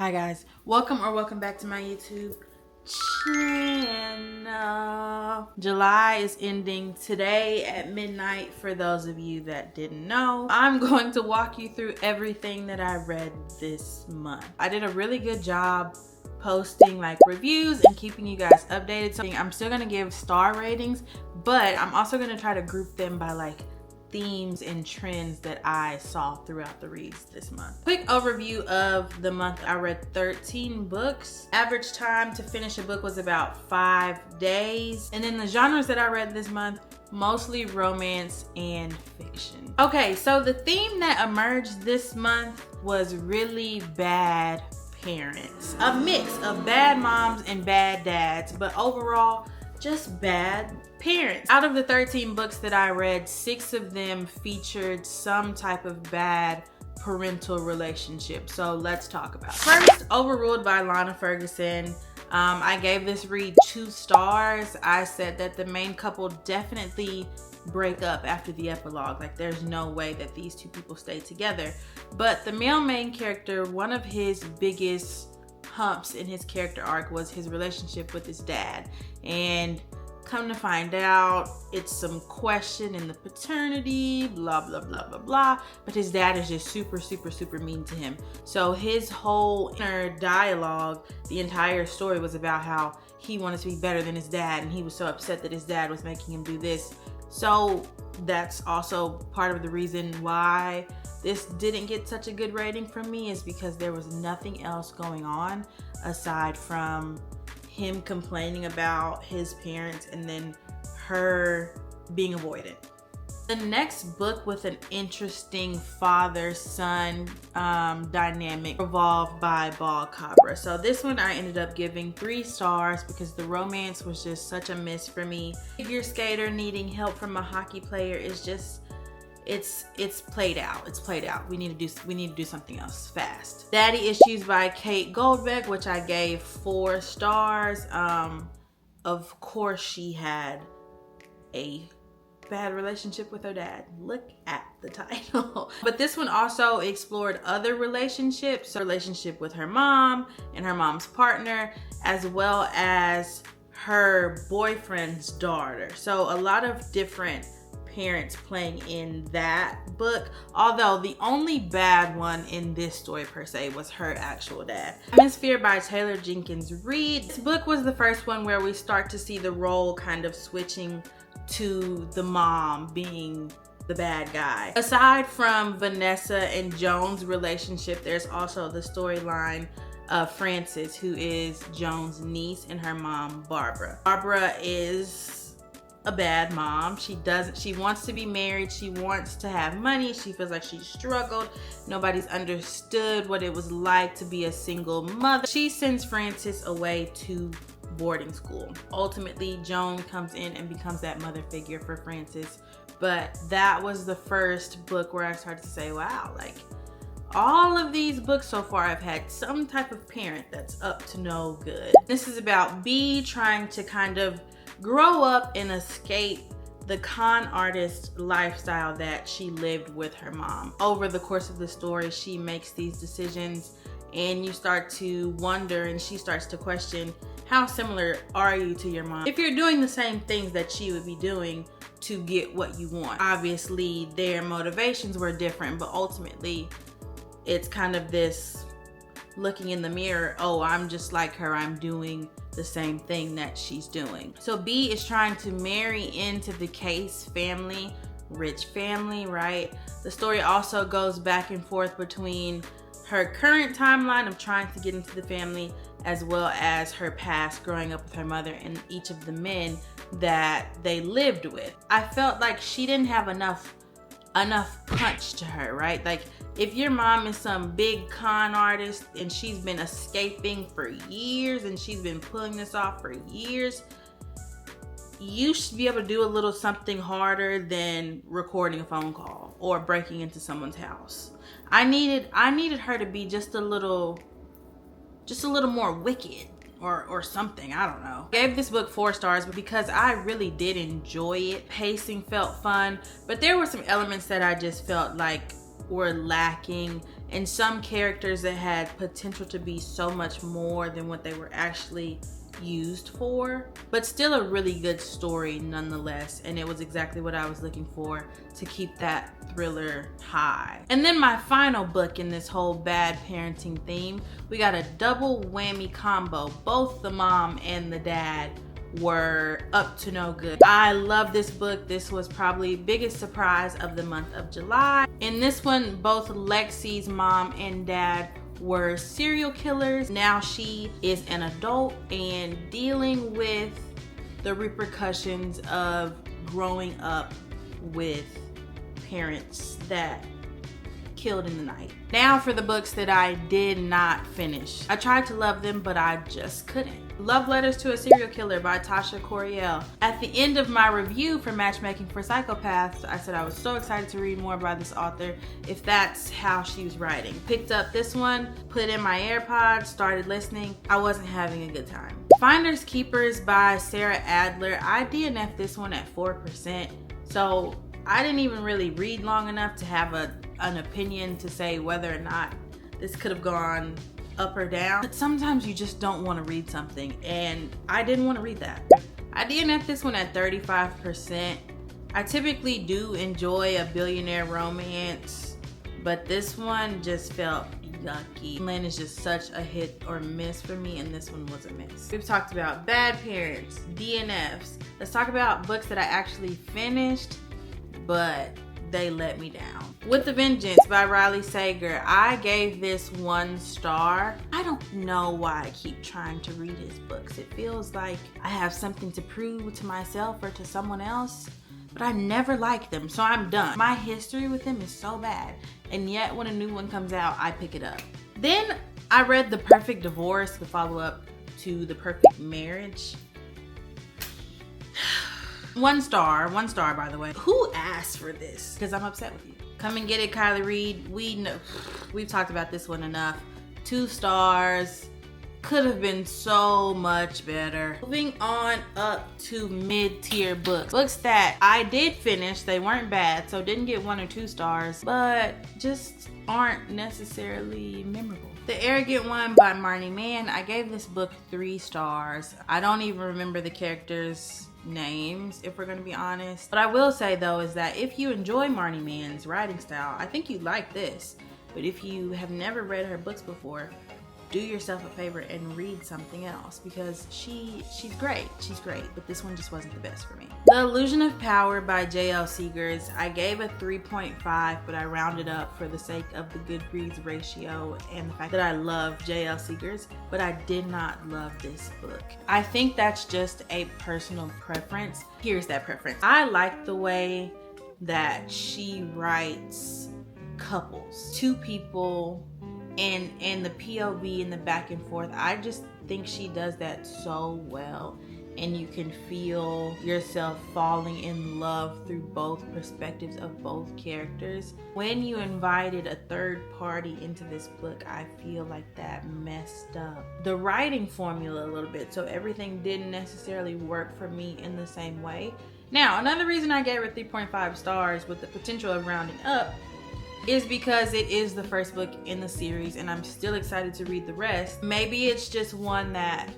Hi guys, welcome back to my YouTube channel. July is ending today at midnight. For those of you that didn't know, I'm going to walk you through everything that I read this month. I did a really good job posting like reviews and keeping you guys updated. So I'm still gonna give star ratings, but I'm also gonna try to group them by like themes and trends that I saw throughout the reads this month. Quick overview of the month. I read 13 books. Average time to finish a book was about 5 days. And then the genres that I read this month, mostly romance and fiction. Okay, so the theme that emerged this month was really bad parents. A mix of bad moms and bad dads, but overall, just bad parents. Out of the 13 books that I read, 6 of them featured some type of bad parental relationship. So let's talk about it. First, Overruled by Lana Ferguson. I gave this read 2 stars. I said that the main couple definitely break up after the epilogue. Like there's no way that these 2 people stay together. But the male main character, one of his biggest humps in his character arc was his relationship with his dad. And come to find out, it's some question in the paternity, blah, blah, blah, blah, blah. But his dad is just super mean to him. So his whole inner dialogue, the entire story was about how he wanted to be better than his dad. And he was so upset that his dad was making him do this. So that's also part of the reason why this didn't get such a good rating from me, is because there was nothing else going on aside from him complaining about his parents and then her being avoidant. The next book with an interesting father-son dynamic revolved by Bald Cabra. So this one I ended up giving 3 stars because the romance was just such a miss for me. Figure skater needing help from a hockey player is just, it's played out. It's played out. We need to do something else fast. Daddy Issues by Kate Goldbeck, which I gave 4 stars. Of course she had a bad relationship with her dad. Look at the title. But this one also explored other relationships. So relationship with her mom and her mom's partner, as well as her boyfriend's daughter. So a lot of different parents playing in that book, although the only bad one in this story per se was her actual dad. Atmosphere by Taylor Jenkins Reid. This book was the first one where we start to see the role kind of switching to the mom being the bad guy. Aside from Vanessa and Joan's relationship, there's also the storyline of Frances, who is Joan's niece, and her mom, Barbara. Barbara is a bad mom. She wants to be married. She wants to have money. She feels like she struggled. Nobody's understood what it was like to be a single mother. She sends Frances away to boarding school. Ultimately, Joan comes in and becomes that mother figure for Frances. But that was the first book where I started to say, wow, like all of these books so far have had some type of parent that's up to no good. This is about B trying to kind of grow up and escape the con artist lifestyle that she lived with her mom. Over the course of the story, she makes these decisions and you start to wonder, and she starts to question, how similar are you to your mom? If you're doing the same things that she would be doing to get what you want. Obviously, their motivations were different, but ultimately, it's kind of this looking in the mirror, oh, I'm just like her, I'm doing the same thing that she's doing. So B is trying to marry into the Case family, rich family, right? The story also goes back and forth between her current timeline of trying to get into the family, as well as her past growing up with her mother and each of the men that they lived with. I felt like she didn't have enough punch to her, right? Like if your mom is some big con artist and she's been escaping for years and she's been pulling this off for years, you should be able to do a little something harder than recording a phone call or breaking into someone's house. I needed her to be just a little more wicked or something. I don't know. I gave this book 4 stars because I really did enjoy it. Pacing felt fun, but there were some elements that I just felt like were lacking and some characters that had potential to be so much more than what they were actually used for, but still a really good story nonetheless, and it was exactly what I was looking for to keep that thriller high. And then my final book in this whole bad parenting theme, we got a double whammy combo. Both the mom and the dad were up to no good. I love this book. This was probably biggest surprise of the month of July. In this one, both Lexi's mom and dad were serial killers. Now she is an adult and dealing with the repercussions of growing up with parents that killed in the night. Now for the books that I did not finish. I tried to love them, but I just couldn't. Love Letters to a Serial Killer by Tasha Coriel. At the end of my review for Matchmaking for Psychopaths, I said I was so excited to read more by this author if that's how she was writing. Picked up this one, put in my AirPods, started listening. I wasn't having a good time. Finders Keepers by Sarah Adler. I DNF'd this one at 4%. So I didn't even really read long enough to have an opinion to say whether or not this could have gone up or down. But sometimes you just don't want to read something, and I didn't want to read that. I DNF'd this one at 35%. I typically do enjoy a billionaire romance, but this one just felt yucky. Lynn is just such a hit or miss for me, and this one was a miss. We've talked about bad parents, DNFs. Let's talk about books that I actually finished, but they let me down. With the Vengeance by Riley Sager, I gave this 1 star. I don't know why I keep trying to read his books. It feels like I have something to prove to myself or to someone else, but I never like them, so I'm done. My history with him is so bad, and yet when a new one comes out, I pick it up. Then I read The Perfect Divorce, the follow-up to The Perfect Marriage. 1 star by the way. Who asked for this? Because I'm upset with you. Come and Get It, Kylie Reed. We know, we've talked about this one enough. 2 stars. Could have been so much better. Moving on up to mid-tier books. Books that I did finish. They weren't bad, so didn't get 1 or 2 stars, but just aren't necessarily memorable. The Arrogant One by Marnie Mann. I gave this book 3 stars. I don't even remember the characters' names, if we're going to be honest. What I will say though is that if you enjoy Marnie Mann's writing style, I think you'd like this. But if you have never read her books before, do yourself a favor and read something else, because she's great. She's great, but this one just wasn't the best for me. The Illusion of Power by J.L. Seegers. I gave a 3.5, but I rounded up for the sake of the Goodreads ratio and the fact that I love J.L. Seegers, but I did not love this book. I think that's just a personal preference. Here's that preference. I like the way that she writes couples, 2 people, and the POV and the back and forth. I just think she does that so well, and you can feel yourself falling in love through both perspectives of both characters. When you invited a third party into this book, I feel like that messed up the writing formula a little bit, so everything didn't necessarily work for me in the same way. Now, another reason I gave her 3.5 stars with the potential of rounding up is because it is the first book in the series and I'm still excited to read the rest. Maybe it's just one that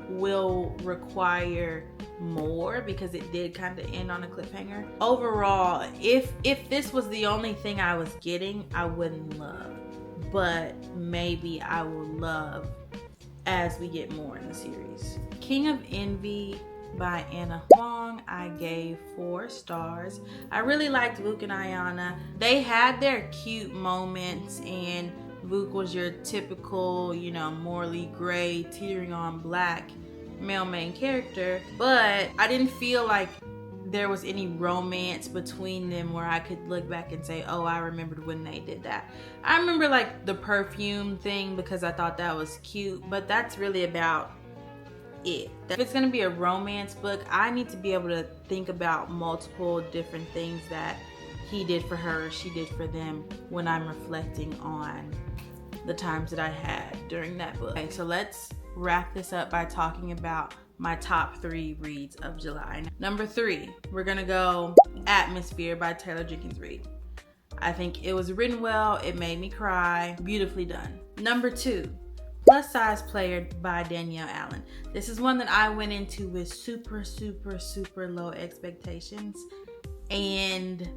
will require more because it did kind of end on a cliffhanger. Overall, if this was the only thing I was getting, I wouldn't love, but maybe I will love as we get more in the series. King of Envy by Anna Huang, I gave 4 stars. I really liked Vuk and Ayana. They had their cute moments, and Vuk was your typical, morally gray, teetering on black male main character, but I didn't feel like there was any romance between them where I could look back and say, oh, I remembered when they did that. I remember like the perfume thing because I thought that was cute, but that's really about it. If it's gonna be a romance book, I need to be able to think about multiple different things that he did for her or she did for them when I'm reflecting on the times that I had during that book. Okay, so let's wrap this up by talking about my top 3 reads of July. Number 3, we're gonna go Atmosphere by Taylor Jenkins Reid. I think it was written well. It made me cry. Beautifully done. Number 2, Plus Size Player by Danielle Allen. This is one that I went into with super low expectations, and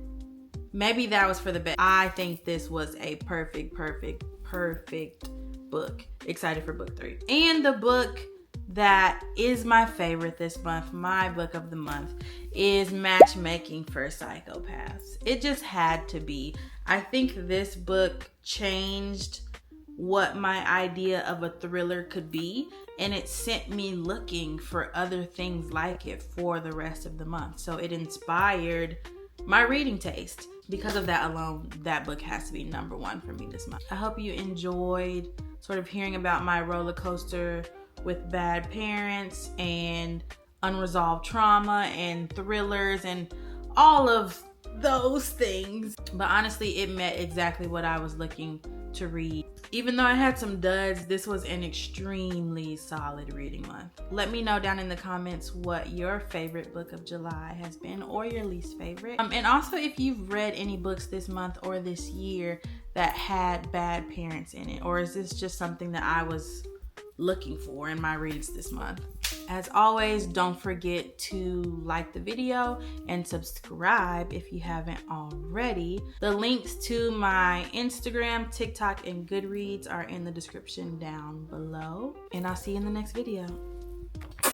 maybe that was for the best. I think this was a perfect book. Excited for book 3. And the book that is my favorite this month, my book of the month, is Matchmaking for Psychopaths. It just had to be. I think this book changed what my idea of a thriller could be, and it sent me looking for other things like it for the rest of the month. So it inspired my reading taste. Because of that alone, that book has to be number 1 for me this month. I hope you enjoyed sort of hearing about my roller coaster with bad parents and unresolved trauma and thrillers and all of those things. But honestly, it met exactly what I was looking to read. Even though I had some duds, this was an extremely solid reading month. Let me know down in the comments what your favorite book of July has been, or your least favorite. And also if you've read any books this month or this year that had bad parents in it, or is this just something that I was looking for in my reads this month? As always, don't forget to like the video and subscribe if you haven't already. The links to my Instagram, TikTok, and Goodreads are in the description down below. And I'll see you in the next video.